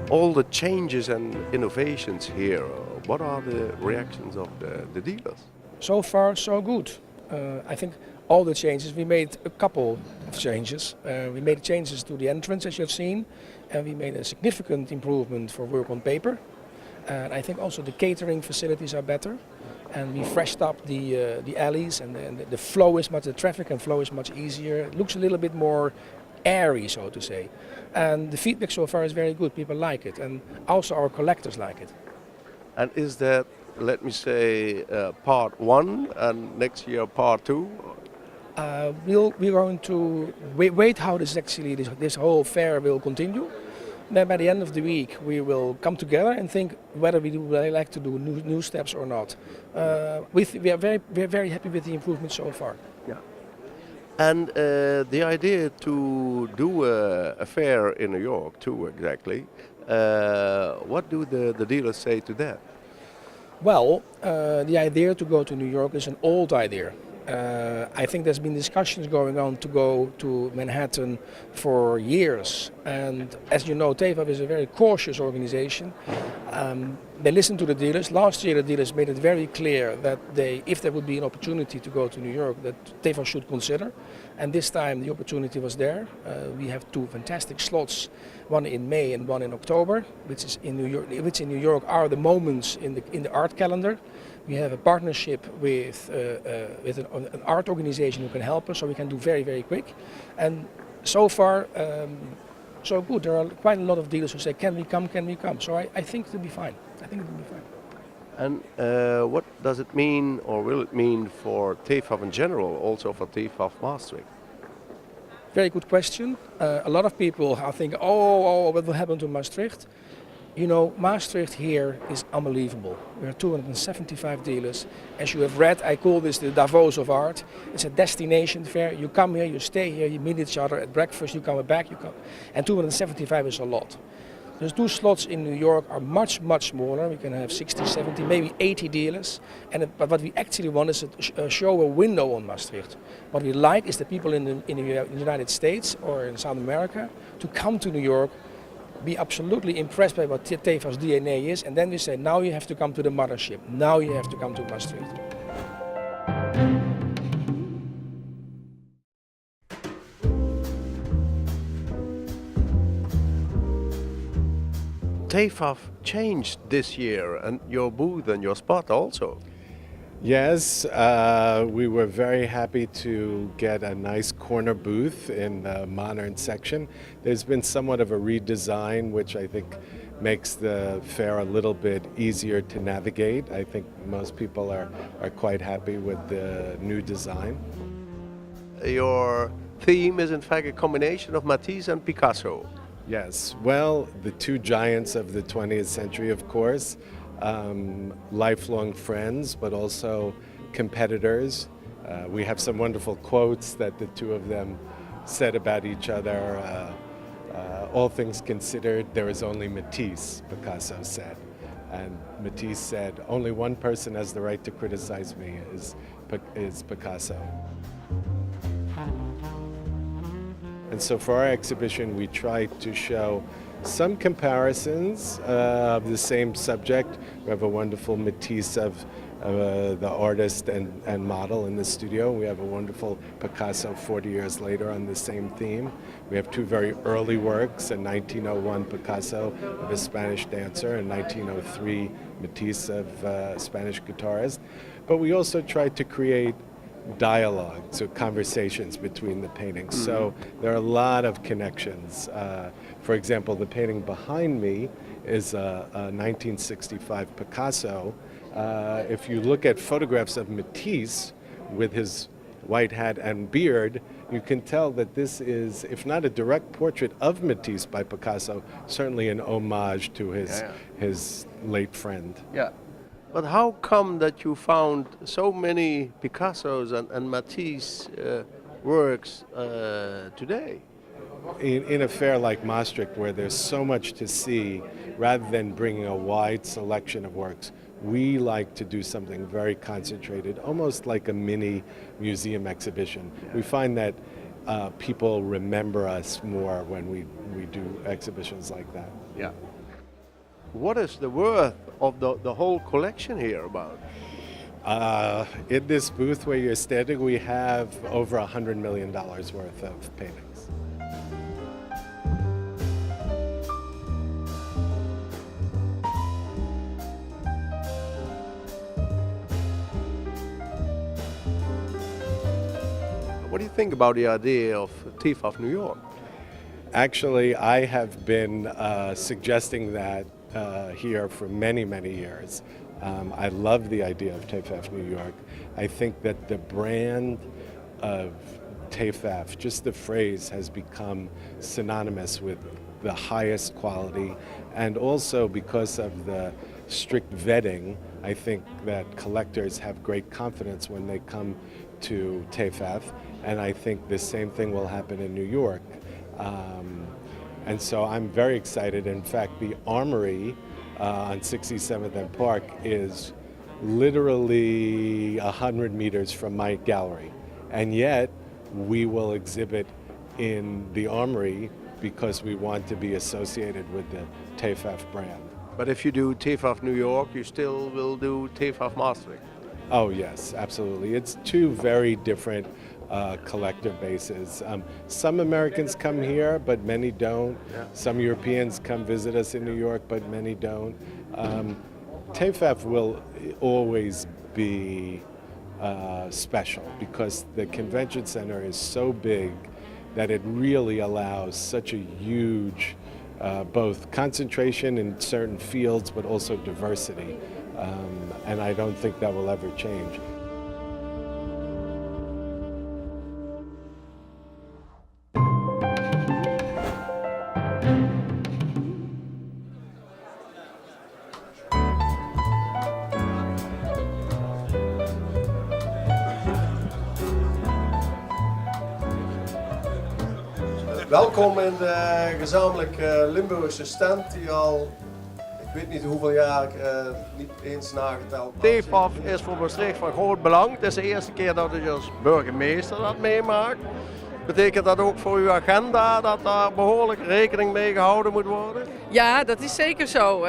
all the changes and innovations here, what are the reactions of the dealers? So far, so good. I think all the changes, we made a couple of changes. We made changes to the entrance, as you have seen, and we made a significant improvement for work on paper. And I think also the catering facilities are better. And we freshed up the alleys, and the flow is much, the traffic and flow is much easier. It looks a little bit more airy, so to say. And the feedback so far is very good. People like it, and also our collectors like it. And is that, let me say, part one and next year part two? We're going to wait how this whole fair will continue. Then by the end of the week we will come together and think whether we would like to do new steps or not. We are very happy with the improvements so far. Yeah. And the idea to do a fair in New York too, exactly. What do the dealers say to that? Well, the idea to go to New York is an old idea. I think there's been discussions going on to go to Manhattan for years. And as you know, TEFAF is a very cautious organization. They listen to the dealers. Last year the dealers made it very clear that if there would be an opportunity to go to New York, that TEFAF should consider. And this time the opportunity was there. We have two fantastic slots, one in May and one in October, which in New York are the moments in the art calendar. We have a partnership with an art organization who can help us, so we can do very, very quick. And so far, so good. There are quite a lot of dealers who say, can we come, can we come? So I think it will be fine. I think it will be fine. And what does it mean, or will it mean for TEFAF in general, also for TEFAF Maastricht? Very good question. A lot of people are thinking, oh, what will happen to Maastricht? You know, Maastricht here is unbelievable. We are 275 dealers. As you have read, I call this the Davos of art. It's a destination fair. You come here, you stay here, you meet each other at breakfast, you come back, and 275 is a lot. The two slots in New York are much, much smaller. We can have 60, 70, maybe 80 dealers. But what we actually want is to show a window on Maastricht. What we like is the people in the United States or in South America to come to New York, be absolutely impressed by what TEFAF's DNA is, and then we say, now you have to come to the mothership. Now you have to come to Maastricht. TEFAF changed this year, and your booth and your spot also. Yes, we were very happy to get a nice corner booth in the modern section. There's been somewhat of a redesign, which I think makes the fair a little bit easier to navigate. I think most people are quite happy with the new design. Your theme is in fact a combination of Matisse and Picasso. Yes, well, the two giants of the 20th century, of course. Lifelong friends, but also competitors. We have some wonderful quotes that the two of them said about each other. All things considered, there is only Matisse, Picasso said. And Matisse said, only one person has the right to criticize me is Picasso. And so for our exhibition, we tried to show some comparisons of the same subject. We have a wonderful Matisse of the artist and model in the studio. We have a wonderful Picasso 40 years later on the same theme. We have two very early works, a 1901 Picasso of a Spanish dancer, and 1903 Matisse of a Spanish guitarist. But we also tried to create dialogue, so conversations between the paintings. Mm-hmm. So there are a lot of connections. For example, the painting behind me is a 1965 Picasso. If you look at photographs of Matisse with his white hat and beard, you can tell that this is, if not a direct portrait of Matisse by Picasso, certainly an homage to his late friend. Yeah. But how come that you found so many Picassos and Matisse works today? In a fair like Maastricht, where there's so much to see, rather than bringing a wide selection of works, we like to do something very concentrated, almost like a mini museum exhibition. Yeah. We find that people remember us more when we do exhibitions like that. Yeah. what is the worth of the whole collection here about? In this booth where you're standing, we have over $100 million worth of paintings. What do you think about the idea of TEFAF New York? Actually, I have been suggesting that here for many, many years. I love the idea of TEFAF New York. I think that the brand of TEFAF, just the phrase, has become synonymous with the highest quality, and also because of the strict vetting, I think that collectors have great confidence when they come to TEFAF, and I think the same thing will happen in New York. And so I'm very excited. In fact, the Armory on 67th and Park is literally 100 meters from my gallery. And yet, we will exhibit in the Armory because we want to be associated with the TEFAF brand. But if you do TEFAF New York, you still will do TEFAF Maastricht. Oh yes, absolutely. It's two very different collector bases. Some Americans come here, but many don't. Yeah. Some Europeans come visit us in New York, but many don't. TEFAF will always be special because the convention center is so big that it really allows such a huge both concentration in certain fields, but also diversity. And I don't think that will ever change. Welkom in de gezamenlijke Limburgse stand die al, ik weet niet hoeveel jaar, niet eens nageteld. TEFAF is voor Maastricht van groot belang. Het is de eerste keer dat u als burgemeester dat meemaakt. Betekent dat ook voor uw agenda dat daar behoorlijk rekening mee gehouden moet worden? Ja, dat is zeker zo.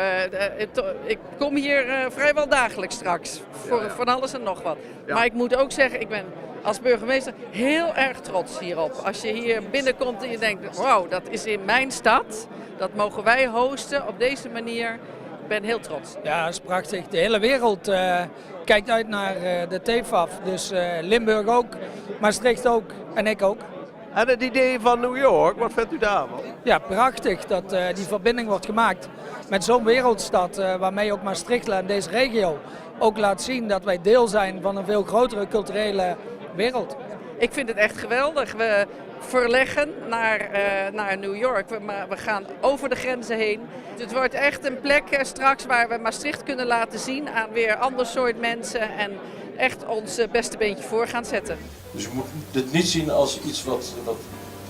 Ik kom hier vrijwel dagelijks straks voor van alles en nog wat. Ja. Maar ik moet ook zeggen, ik ben als burgemeester heel erg trots hierop. Als je hier binnenkomt en je denkt, wauw, dat is in mijn stad. Dat mogen wij hosten op deze manier. Ik ben heel trots. Ja, dat is prachtig. De hele wereld kijkt uit naar de TEFAF. Dus Limburg ook, Maastricht ook en ik ook. En het idee van New York, wat vindt u daarvan? Ja, prachtig dat die verbinding wordt gemaakt met zo'n wereldstad waarmee ook Maastricht en deze regio ook laat zien dat wij deel zijn van een veel culturele wereld. Ik vind het echt geweldig. We verleggen naar New York. We gaan over de grenzen heen. Het wordt echt een plek straks waar we Maastricht kunnen laten zien aan weer ander soort mensen en echt ons beste beentje voor gaan zetten. Dus u moet dit niet zien als iets wat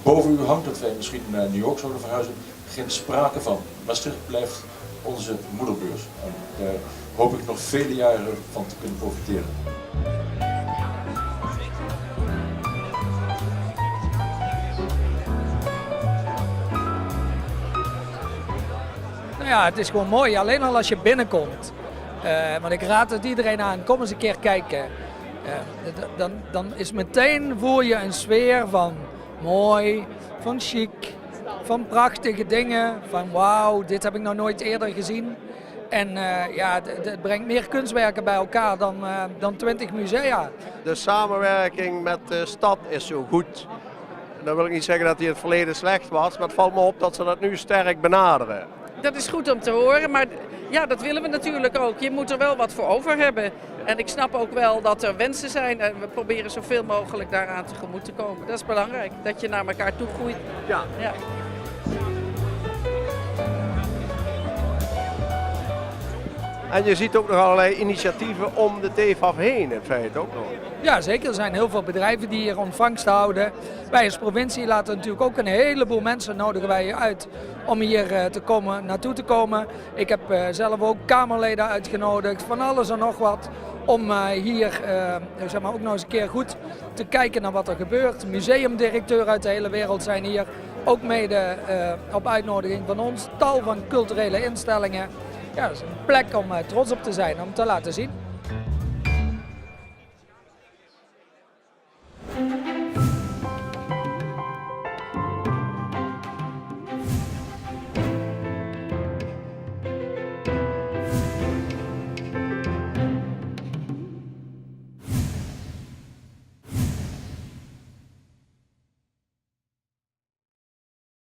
boven u hangt, dat wij misschien naar New York zouden verhuizen. Geen sprake van. Maastricht blijft onze moederbeurs. En daar hoop ik nog vele jaren van te kunnen profiteren. Nou ja, het is gewoon mooi. Alleen al als je binnenkomt. Want ik raad het iedereen aan, kom eens een keer kijken. Dan is meteen voel je een sfeer van mooi, van chic, van prachtige dingen. Van wauw, dit heb ik nog nooit eerder gezien. En ja, het brengt meer kunstwerken bij elkaar dan 20 musea. De samenwerking met de stad is zo goed. En dan wil ik niet zeggen dat die in het verleden slecht was, maar het valt me op dat ze dat nu sterk benaderen. Dat is goed om te horen, maar ja, dat willen we natuurlijk ook. Je moet er wel wat voor over hebben. En ik snap ook wel dat er wensen zijn en we proberen zoveel mogelijk daaraan tegemoet te komen. Dat is belangrijk, dat je naar elkaar toe groeit. Ja. Ja. En je ziet ook nog allerlei initiatieven om de TEFAF heen in feite ook nog. Ja, zeker. Er zijn heel veel bedrijven die hier ontvangst houden. Wij als provincie laten natuurlijk ook een heleboel mensen nodigen wij hier uit om hier naartoe te komen. Ik heb zelf ook Kamerleden uitgenodigd, van alles en nog wat. Om hier zeg maar ook nog eens een keer goed te kijken naar wat er gebeurt. Museumdirecteuren uit de hele wereld zijn hier, ook mede op uitnodiging van ons. Tal van culturele instellingen. ja, dat is een plek om trots op te zijn, om te laten zien.